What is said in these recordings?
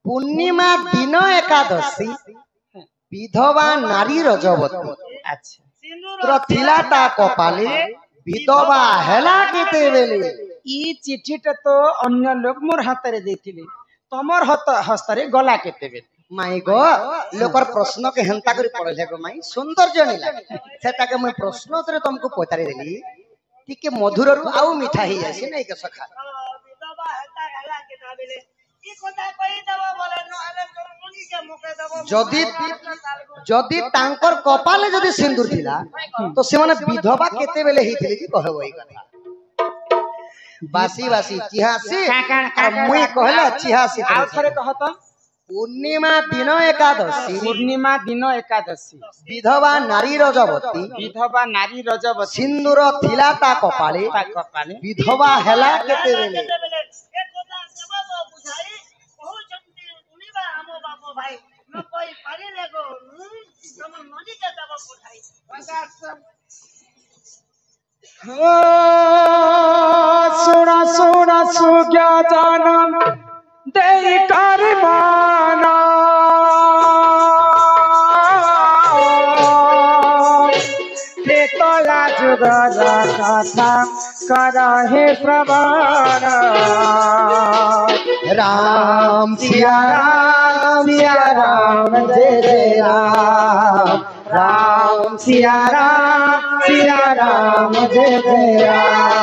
पूर्णिमा दिन एकादशी विधवा नारी रजवती अच्छा थिलाता कपाले विधवा हेला केते बेले ई चिठीटा तो अन्य लोग मोर हाथ रे देथिले तमर हस्त रे गला केते बेले माई गो लोकर प्रश्न के हेंता करी पड़ले गो माई सुंदर जणी लागे सेटा के मैं प्रश्न उत्तर तुमको पचारि देली टिके मधुर रु आउ मिठा ही जासी नै के सखा विधवा हेता हेला केता बेले ई कोता कहि दबो बोले न आले मुनि के मुके दबो जदी जदी तांकर कपाले जदी सिंदूर थिला तो से माने विधवा केते बेले हिथिले कि कहबो ई कथा बासी बासी चिहासी मुई कहला चिहासी आ थरे कहत पूर्णिमा दिन एकादशी विधवा नारी रजवती सिंदूर थिला ता कपाले विधवा हेला केते बेले एक कोता देबो बुझाई बहुत जल्दी उनिबा हमो बाबू भाई न कोई पारी लेगो तुम मुनि के दबो बुझाई सुना सुना सुज्ञा जानम दे करमाना ते तोला जुगरा कथा करहे प्रमाण राम सिया राम जय जय राम राम सिया राम जय जय राम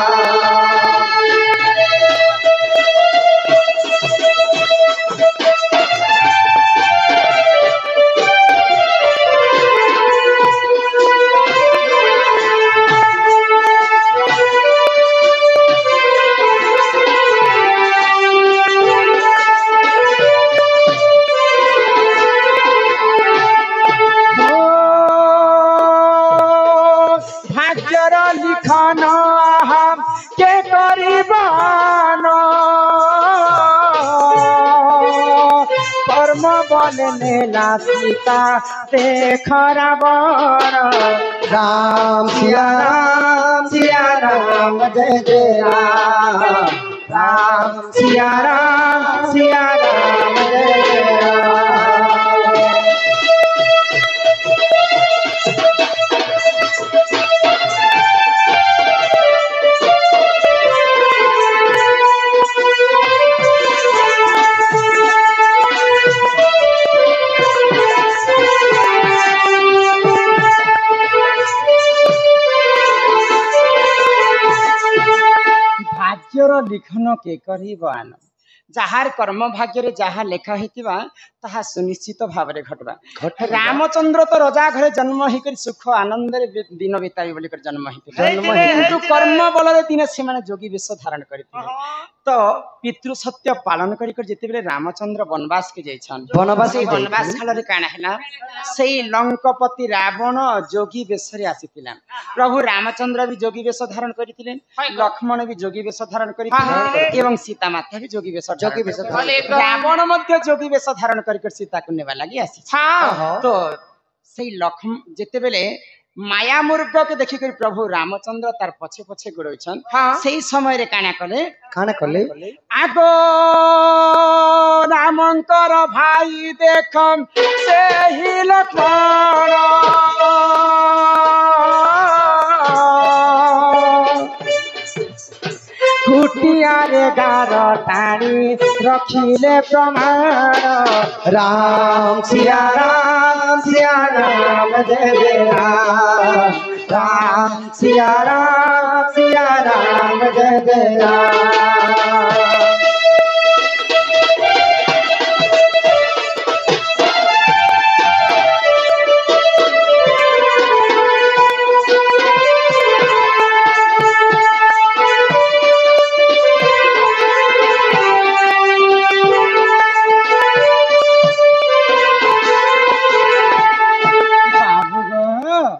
सीता देख रावण राम सिया राम जय जय राम राम सिया राम जय जय राम लिखन के करिबान जहार कर्म भाग्य जहा लेखा हेतिबा ताहा सुनिश्चित भाव रे घटबा रामचंद्र तो रजा घरे जन्म ही कर सुख आनंद रे दिन बिताई बोली कर जन्म ही किंतु कर्म बल रे दिन से माने जोगी वेश धारण करथिले तो पितृ सत्य पालन करी कर जेते बेले रामचंद्र वनवास के जाइछन वनवास खाल रे काना हैला सेई लंकापति रावण जोगी वेश रे आसीतिला प्रभु रामचंद्र भी जोगी वेश धारण करथिले लक्ष्मण भी जोगी वेश धारण करथिले एवं सीता माता भी जोगी वेश रावण मध्य जोगी वेश धारण कर सीता को नेवा लगी आसी तो सही लक्ष्मण जेते बेले माया मुर्ग के देखि कर प्रभु रामचंद्र तार पछे पछे गोड़छन सही समय रे काना कले आगो रामंकर भाई देखम से ही लक्ष्मण कुटिया रे गार टाणी रखिले प्रमाण राम सिया राम जय जय राम राम सिया राम जय जय राम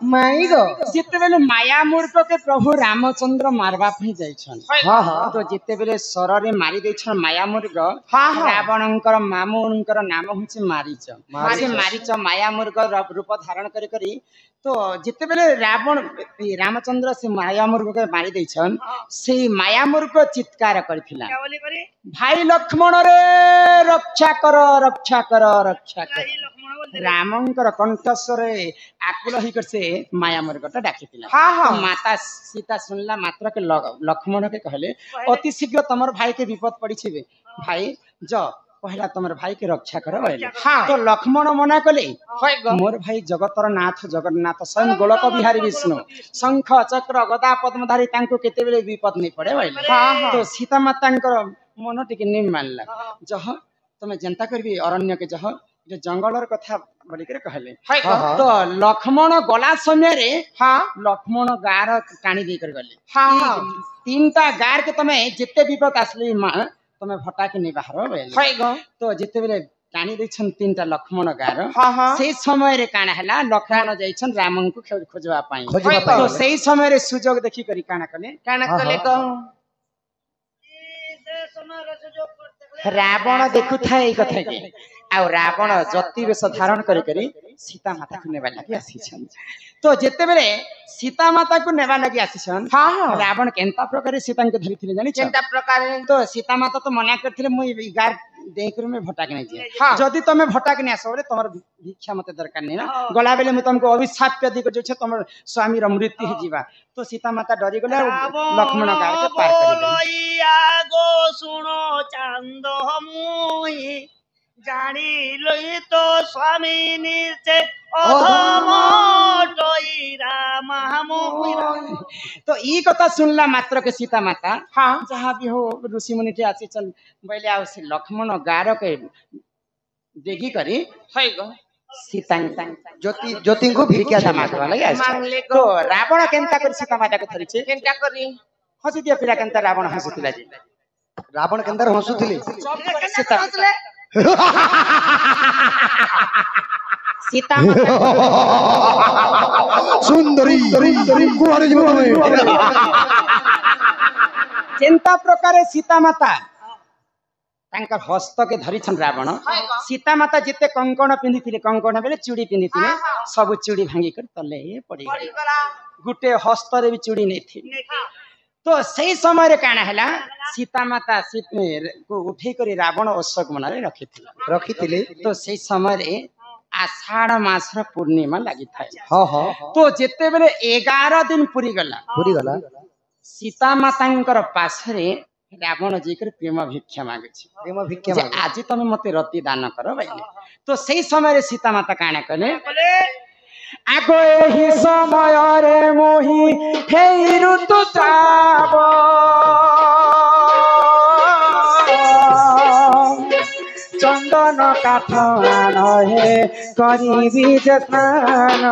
माई नहीं गो जिते बेले माया मूर्ख के प्रभु रामचंद्र मारवा पई जाइछन हाँ हाँ तो जिते बेले सररे मारी दैछन माया मूर्ख हाँ, हाँ। रावणंकर मामूंकर नाम होछि मारीच मारीच। से मारीच माया मूर्ख रूप धारण करी करी तो जिते बेले रावण रामचंद्र से माया मूर्ख के मारी दैछन से माया मूर्ख चित्कार करथिला क्या बोली करी भाई लक्ष्मण रे रक्षा कर रक्षा कर रक्षा कर यही लक्ष्मण बोलते रामंकर कंठस्वरे आकुल होकर से माया मूर्खटा डाकिथिला हाँ, हाँ। तो माता सीता सुनला मात्र के लक्ष्मण के कहले अति शीघ्र तमर भाई के विपद पड़ी छिबे भाई ज पहला तमर भाई के रक्षा कर बोले हाँ। तो लक्ष्मण मना कले मोर भाई जगतर नाथ जगन्नाथ स्वयं गोलक बिहारी विष्णु शंख चक्र गदा पद्मधारी तांको केते बेले विपद नहीं पड़े बोले हाँ, हाँ। तो सीता मातांकर मन टिके नहीं मानला जह तमे जनता करबी अरण्य के जह जे जंगलर कथा बोली करे कहले हाँ। तो लक्ष्मण गला समय रे हाँ लक्ष्मण गार काणी दे कर गले हाँ, हाँ। तीनटा गार के तमे जिते विपद आसली मां तमे भटा के नहीं बाहर बोले तो जिते बेले काणी दैछन तीनटा लक्ष्मण गार हाँ, हाँ। से समय रे काना हला लक्ष्मण जाइछन रामन को खोजवा पाई खोजवा पाई। तो सेही समय रे सुजोग देखि करी काना कले काना हाँ, कले हाँ। को से समय रे सुजोग करते रावण देखु था এই কথা के आ रावण जति बेस धारण करी करी सीता माता को नेबा लागि आसीछन तो जेते बेले सीता माता को नेबा लागि आसीछन हाँ, हाँ। रावण केनता प्रकार सीता के धरिथिले जानि चिंता प्रकार तो सीता माता तो मना करथिले मु गार देई कर में भटा के नहीं जे हाँ। जदि तमे भटा के नहीं आसो रे तमर भिक्षा मते दरकार नहीं ना गला बेले मु तुमको अभिशाप दी कर जो तमर स्वामी र मृत्यु हे जीवा तो सीता माता डरी गले लक्ष्मण गार के पार कर दे बोलैया गो सुनो चांद मुई जानी लई तो स्वामी निचे अधम टोई राम मुई तो ई कथा सुनला मात्र के सीता माता हाँ जहाँ भी हो ऋषि मुनि के आसी चल बैले आउ से लक्ष्मण गार के देखी करी है गो सीता ज्योति ज्योति को भिक्षा भिक्षा मांगे मागवा लगे मांगले तो रावण केनता कर सीता माता के धरिछे चिंता करी हसी दिया पिला केनता रावण हसुतिला जी रावण के अंदर हंसुथिले सीता हंसले सीता सुंदरी सुंदरी कुआरे जीव तमे चिंता प्रकारे सीता माता तांकर हस्त के धरिछन रावण सीता माता जिते कंकण पिंधिथिले कंकण बेले चूड़ी पिंधिथिले सब चूड़ी भांगी कर तले पड़ी पड़ी गला गुटे हस्त रे भी चूड़ी नहीं थी तो सही समय रे काना हला सीता माता को उठे करी रावण अशोक मन रे रखिथिले रखिथिले तो सही समय रे आषाढ़ मास र पूर्णिमा लागि थाए हाँ हाँ तो जेते बेले 11 दिन पूरी गला पूरी गला सीता मातांकर पासरे रावण जी कर प्रेम भिक्षा मागे छी प्रेम भिक्षा जे मांगे आज तमे मते रति दान कर भाई तो सही समय रे सीता माता काना कले बोले आगो एही समय रे मोही हे ऋतु श्राव चंदन काठ आन हे करीबी स्नान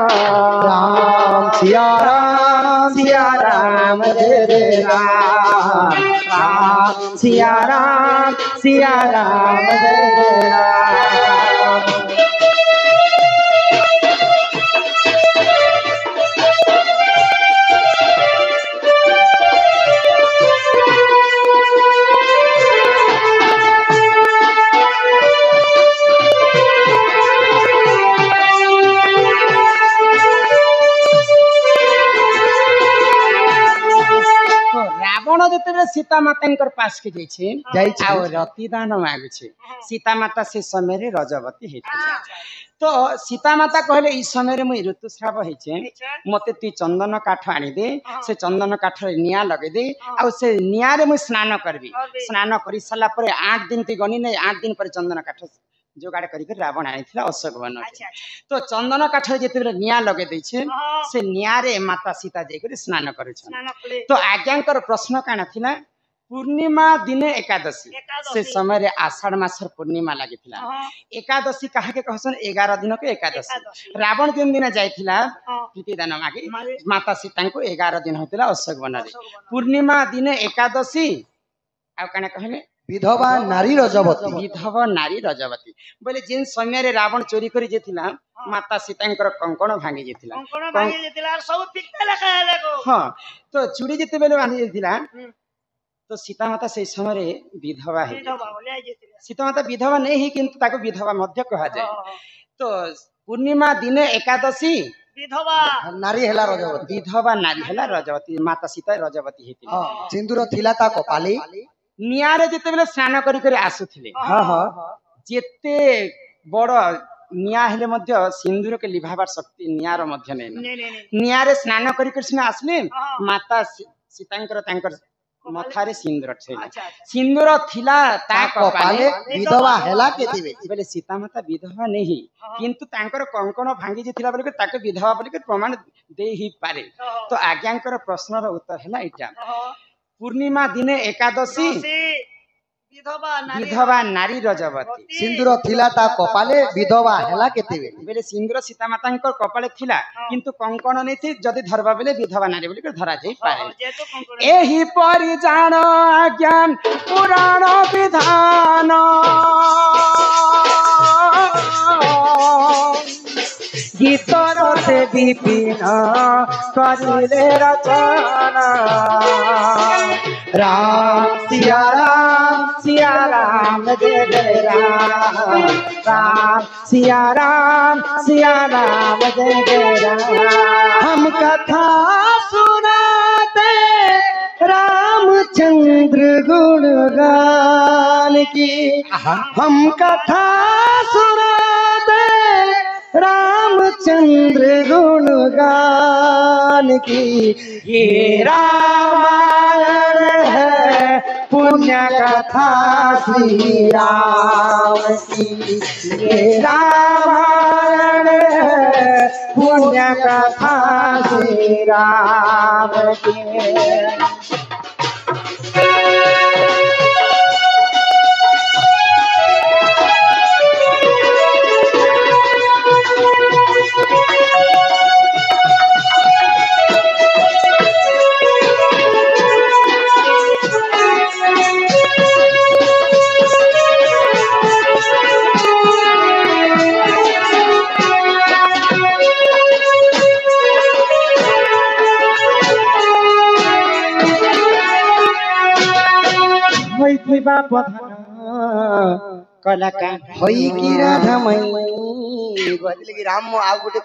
राम सिया राम जय जय राम राम सिया राम जय जय राम रावण जेते सीता माता पास के जाइए रति दान मागे सीता माता से समय रे रजवती हेतिले तो सीता माता कहले ई समय रे मुई ऋतुस्राव हेछे मते ती चंदन काठ आनी दे से चंदन काठ रे निया लगे दे आ से निया रे मुई स्नान करबी स्नान करि सला परे 8 दिन ती गनी नै 8 दिन पर चंदन काठ जोगाड़ करी के रावण आनिथिला अशोक वन तो चंदन काठ जेते निया लगे दै छे से निया रे माता सीता जाय कर स्नान करे छन तो आज्ञांकर प्रश्न काना थिला पूर्णिमा दिने एकादशी से समय रे आषाढ़ मासर पूर्णिमा लागिथिला एकादशी काहे के कहसन 11 दिन के एकादशी रावण दिन दिन जायथिला प्रीति दान मागे माता सीता को 11 दिन होतिला अशोक वन रे पूर्णिमा दिने एकादशी आ काना कहले विधवा नारी रजवती विधवा नारी रजवती बोले जिन समय रावण चोरी करी जेथिला माता सीतांकर कंकण भांगी जेथिला कंकण भांगी जेतिला आर सब फिक्का लेखा हेले गो हाँ तो चूड़ी जिते बेले बांधी जेथिला तो सीता माता से समय विधवा है विधवा बोले जेतिला सीता माता विधवा नहीं ही किंतु ताको विधवा मध्य कहा जाए तो पूर्णिमा दिने एकादशी विधवा नारी हेला रजवती विधवा नारी हेला रजवती माता सीता रजवती हेती हाँ सिंदूर थिला ता कपाली नियारे जिते बेले स्नान करी करी आसुथिले हाँ हाँ जेते बड़ निया हेले मध्य सिंदूर के लिभाबार शक्ति नियार मध्य नहीं नहीं नियारे स्नान करी कृष्ण आसले हाँ। माता सीतांकर तांकर मथारे सिंदूर छैला अच्छा सिंदूर थिला ता कपाले कपाले विधवा हेला केतिबे बोले सीता माता विधवा नहीं किंतु तांकर कंकण भांगी जेथिला बोले ताके विधवा बोले प्रमाण दे ही पारे तो आज्ञांकर प्रश्नर उत्तर हैला इटा पूर्णिमा दिने एकादशी विधवा नारी रजवती सिंदूर थिला ता कपाले विधवा हेला केतिबे बेले सिंदूर सीता माता कपाले थिला किंतु कंकण नहीं थी जदि धरबा बेले विधवा नारी बोली धरा जाई पारे एही परि जान आज्ञान पुराण विधान गीतर से विपिन करिले रचना राम सिया राम जय जय राम राम सिया राम जय जय राम हम कथा सुनाते रामचंद्र गुणगान की हम कथा सुनाते रामचंद्र गुणगान की ये रामायण है पुण्य कथा श्री राम की ये रामायण है पुण्य कथा श्री राम की कलाकार होई की राधा मई राम आ गुटे